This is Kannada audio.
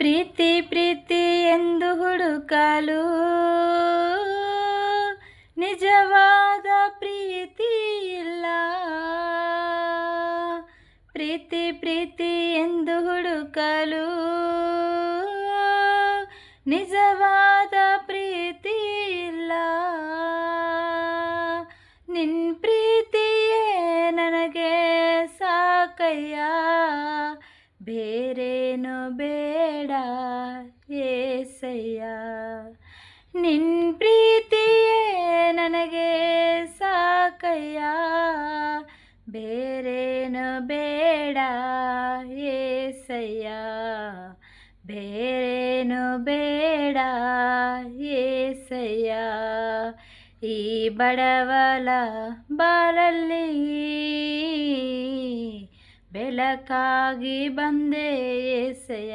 ಪ್ರೀತಿ ಪ್ರೀತಿ ಎಂದು ಹುಡುಕಲು ನಿಜವಾದ ಪ್ರೀತಿ ಇಲ್ಲ. ಪ್ರೀತಿ ಪ್ರೀತಿ ಎಂದು ಹುಡುಕಲು ನಿಜವಾದ ಪ್ರೀತಿ ಇಲ್ಲ. ನಿನ್ ಪ್ರೀತಿಯೇ ನನಗೆ ಸಾಕಯ್ಯ, ಬೇರೇನು ಬೇಡ ಏಸಯ್ಯ. ನಿನ್ ಪ್ರೀತಿಯೇ ನನಗೆ ಸಾಕಯ್ಯ, ಬೇರೇನು ಬೇಡ ಏಸಯ್ಯ, ಬೇರೇನು ಬೇಡ ಏಸಯ್ಯ. ಈ ಬಡವಲ ಬಾಳಲ್ಲಿ ಬೆಳಕಾಗಿ ಬಂದೆ ಏಸಯ್ಯ.